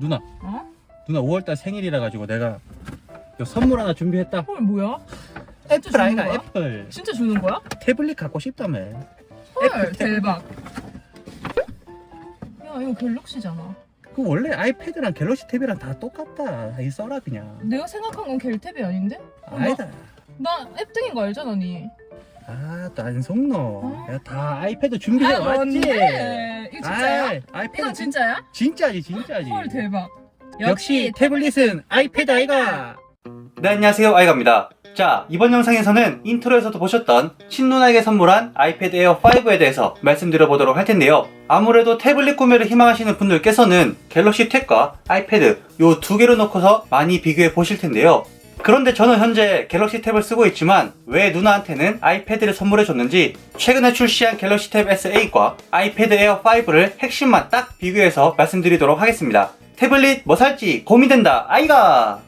누나, 어? 누나 5월달 생일이라 가지고 내가 요 선물 하나 준비했다. 헐 뭐야? 애플 주는 아이가 거야? 애플. 진짜 주는 거야? 태블릿 갖고 싶다며. 헐 대박. 야 이거 갤럭시잖아. 그 원래 아이패드랑 갤럭시 탭이랑 다 똑같다. 이 써라 그냥. 내가 생각한 건 갤탭이 아닌데? 아니다. 나 앱등인 거 알잖아 니. 아, 또 안 속노. 어? 내가 다 아이패드 준비해 왔지. 뭔데? 이거 진짜야? 아이패드 이거 진짜야? 진짜지, 진짜지. 헐 대박. 역시 태블릿은 아이패드 아이가. 네, 안녕하세요, 아이가입니다. 자, 이번 영상에서는 인트로에서도 보셨던 친누나에게 선물한 아이패드 에어 5에 대해서 말씀드려보도록 할 텐데요. 아무래도 태블릿 구매를 희망하시는 분들께서는 갤럭시 탭과 아이패드 요 두 개로 놓고서 많이 비교해 보실 텐데요. 그런데 저는 현재 갤럭시 탭을 쓰고 있지만 왜 누나한테는 아이패드를 선물해 줬는지 최근에 출시한 갤럭시 탭 S8과 아이패드 에어 5를 핵심만 딱 비교해서 말씀드리도록 하겠습니다. 태블릿 뭐 살지 고민된다 아이가!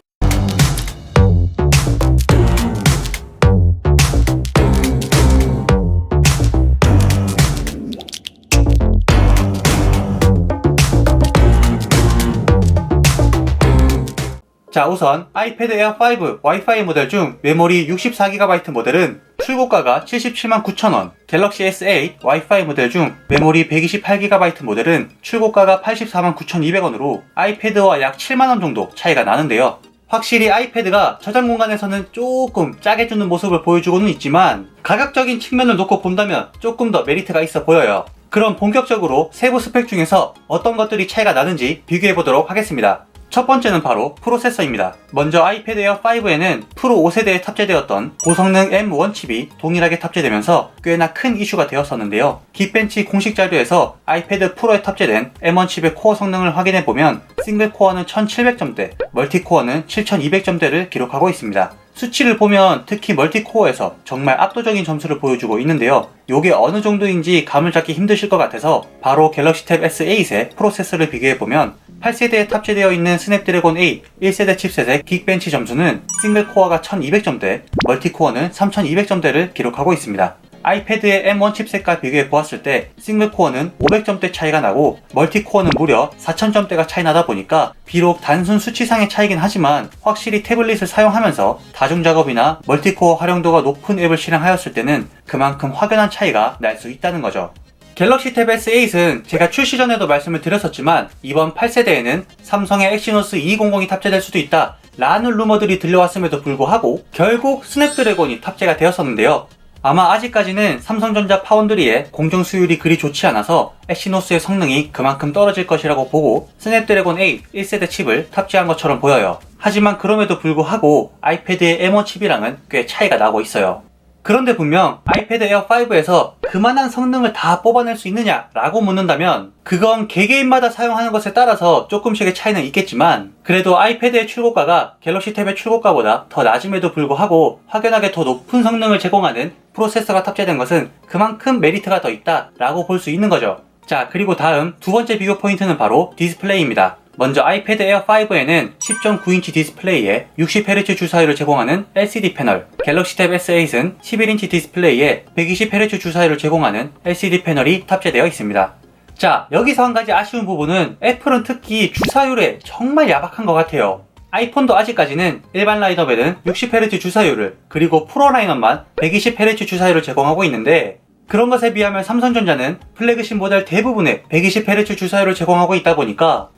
자, 우선 아이패드 에어 5 와이파이 모델 중 메모리 64GB 모델은 출고가가 779,000원, 갤럭시 S8 와이파이 모델 중 메모리 128GB 모델은 출고가가 849,200원으로 아이패드와 약 7만원 정도 차이가 나는데요. 확실히 아이패드가 저장 공간에서는 조금 짜게 주는 모습을 보여주고는 있지만 가격적인 측면을 놓고 본다면 조금 더 메리트가 있어 보여요. 그럼 본격적으로 세부 스펙 중에서 어떤 것들이 차이가 나는지 비교해보도록 하겠습니다. 첫 번째는 바로 프로세서입니다. 먼저 아이패드 에어 5에는 프로 5세대에 탑재되었던 고성능 M1 칩이 동일하게 탑재되면서 꽤나 큰 이슈가 되었었는데요. 긱벤치 공식 자료에서 아이패드 프로에 탑재된 M1 칩의 코어 성능을 확인해보면 싱글 코어는 1700점대, 멀티 코어는 7200점대를 기록하고 있습니다. 수치를 보면 특히 멀티코어에서 정말 압도적인 점수를 보여주고 있는데요. 요게 어느 정도인지 감을 잡기 힘드실 것 같아서 바로 갤럭시 탭 S8의 프로세서를 비교해보면 8세대에 탑재되어 있는 스냅드래곤 8 1세대 칩셋의 긱벤치 점수는 싱글코어가 1200점대, 멀티코어는 3200점대를 기록하고 있습니다. 아이패드의 M1 칩셋과 비교해 보았을 때 싱글코어는 500점대 차이가 나고 멀티코어는 무려 4000점대가 차이 나다 보니까 비록 단순 수치상의 차이긴 하지만 확실히 태블릿을 사용하면서 다중작업이나 멀티코어 활용도가 높은 앱을 실행하였을 때는 그만큼 확연한 차이가 날 수 있다는 거죠. 갤럭시 탭 S8은 제가 출시 전에도 말씀을 드렸었지만 이번 8세대에는 삼성의 엑시노스 2200이 탑재될 수도 있다 라는 루머들이 들려왔음에도 불구하고 결국 스냅드래곤이 탑재가 되었었는데요. 아마 아직까지는 삼성전자 파운드리의 공정 수율이 그리 좋지 않아서 엑시노스의 성능이 그만큼 떨어질 것이라고 보고 스냅드래곤 8 1세대 칩을 탑재한 것처럼 보여요. 하지만 그럼에도 불구하고 아이패드의 M1 칩이랑은 꽤 차이가 나고 있어요. 그런데 분명 아이패드 에어 5에서 그만한 성능을 다 뽑아낼 수 있느냐 라고 묻는다면 그건 개개인마다 사용하는 것에 따라서 조금씩의 차이는 있겠지만 그래도 아이패드의 출고가가 갤럭시 탭의 출고가보다 더 낮음에도 불구하고 확연하게 더 높은 성능을 제공하는 프로세서가 탑재된 것은 그만큼 메리트가 더 있다 라고 볼 수 있는 거죠. 자, 그리고 다음 두 번째 비교 포인트는 바로 디스플레이입니다. 먼저 아이패드 에어 5에는 10.9인치 디스플레이에 60Hz 주사율을 제공하는 LCD 패널, 갤럭시 탭 S8은 11인치 디스플레이에 120Hz 주사율을 제공하는 LCD 패널이 탑재되어 있습니다. 자, 여기서 한 가지 아쉬운 부분은 애플은 특히 주사율에 정말 야박한 것 같아요. 아이폰도 아직까지는 일반 라인업에는 60Hz 주사율을 그리고 프로 라인업만 120Hz 주사율을 제공하고 있는데 그런 것에 비하면 삼성전자는 플래그십 모델 대부분에 120Hz 주사율을 제공하고 있다 보니까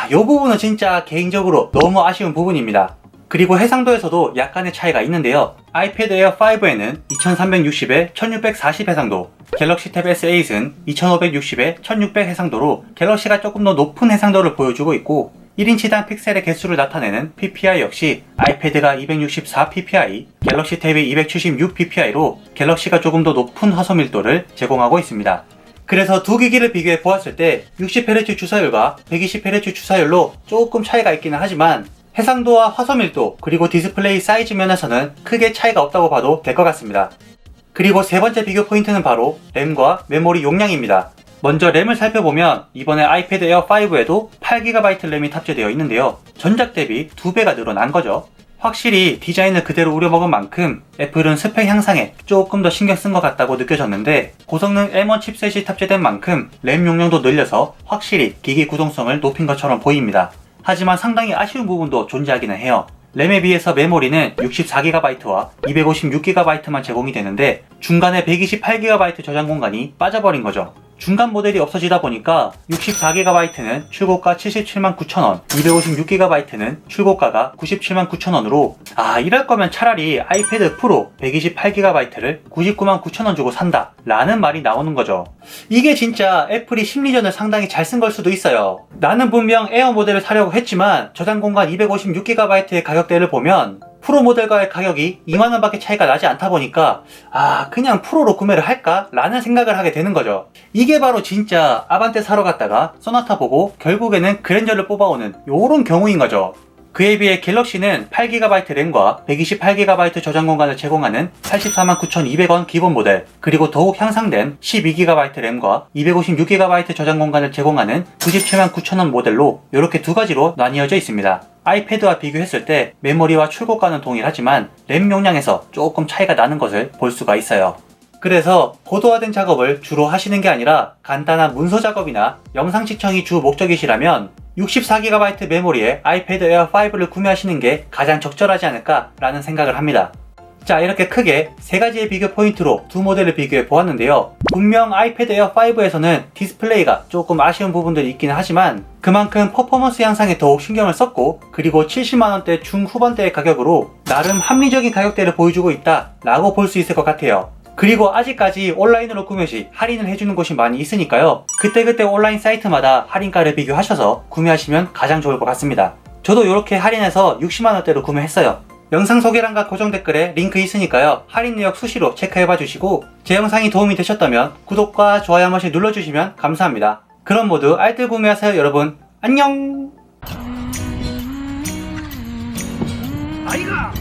이 부분은 진짜 개인적으로 너무 아쉬운 부분입니다. 그리고 해상도에서도 약간의 차이가 있는데요. 아이패드 에어 5에는 2360에 1640 해상도, 갤럭시 탭 S8은 2560에 1600 해상도로 갤럭시가 조금 더 높은 해상도를 보여주고 있고 1인치당 픽셀의 개수를 나타내는 PPI 역시 아이패드가 264 PPI, 갤럭시 탭이 276 PPI로 갤럭시가 조금 더 높은 화소밀도를 제공하고 있습니다. 그래서 두 기기를 비교해 보았을 때 60Hz 주사율과 120Hz 주사율로 조금 차이가 있기는 하지만 해상도와 화소밀도 그리고 디스플레이 사이즈 면에서는 크게 차이가 없다고 봐도 될 것 같습니다. 그리고 세 번째 비교 포인트는 바로 램과 메모리 용량입니다. 먼저 램을 살펴보면 이번에 아이패드 에어 5에도 8GB 램이 탑재되어 있는데요. 전작 대비 2배가 늘어난 거죠. 확실히 디자인을 그대로 우려먹은 만큼 애플은 스펙 향상에 조금 더 신경 쓴 것 같다고 느껴졌는데 고성능 M1 칩셋이 탑재된 만큼 램 용량도 늘려서 확실히 기기 구동성을 높인 것처럼 보입니다. 하지만 상당히 아쉬운 부분도 존재하기는 해요. 램에 비해서 메모리는 64GB와 256GB만 제공이 되는데 중간에 128GB 저장 공간이 빠져버린 거죠. 중간 모델이 없어지다 보니까 64GB는 출고가 779,000원, 256GB는 출고가가 979,000원으로 이럴 거면 차라리 아이패드 프로 128GB를 999,000원 주고 산다 라는 말이 나오는 거죠. 이게 진짜 애플이 심리전을 상당히 잘 쓴 걸 수도 있어요. 나는 분명 에어 모델을 사려고 했지만 저장 공간 256GB의 가격대를 보면 프로 모델과의 가격이 2만원 밖에 차이가 나지 않다 보니까 그냥 프로로 구매를 할까? 라는 생각을 하게 되는 거죠. 이게 바로 진짜 아반떼 사러 갔다가 소나타 보고 결국에는 그랜저를 뽑아오는 요런 경우인 거죠. 그에 비해 갤럭시는 8GB 램과 128GB 저장 공간을 제공하는 849,200원 기본 모델, 그리고 더욱 향상된 12GB 램과 256GB 저장 공간을 제공하는 979,000원 모델로 이렇게 두 가지로 나뉘어져 있습니다. 아이패드와 비교했을 때 메모리와 출고가는 동일하지만 램 용량에서 조금 차이가 나는 것을 볼 수가 있어요. 그래서 고도화된 작업을 주로 하시는 게 아니라 간단한 문서 작업이나 영상 시청이 주 목적이시라면 64GB 메모리의 아이패드 에어 5를 구매하시는 게 가장 적절하지 않을까 라는 생각을 합니다. 자, 이렇게 크게 세 가지의 비교 포인트로 두 모델을 비교해 보았는데요. 분명 아이패드 에어 5에서는 디스플레이가 조금 아쉬운 부분들이 있기는 하지만 그만큼 퍼포먼스 향상에 더욱 신경을 썼고, 그리고 70만원대 중후반대의 가격으로 나름 합리적인 가격대를 보여주고 있다 라고 볼 수 있을 것 같아요. 그리고 아직까지 온라인으로 구매 시 할인을 해주는 곳이 많이 있으니까요. 그때그때 온라인 사이트마다 할인가를 비교하셔서 구매하시면 가장 좋을 것 같습니다. 저도 이렇게 할인해서 60만원대로 구매했어요. 영상 소개란과 고정 댓글에 링크 있으니까요. 할인 내역 수시로 체크해봐 주시고, 제 영상이 도움이 되셨다면 구독과 좋아요 한 번씩 눌러주시면 감사합니다. 그럼 모두 알뜰 구매하세요 여러분. 안녕. 아이가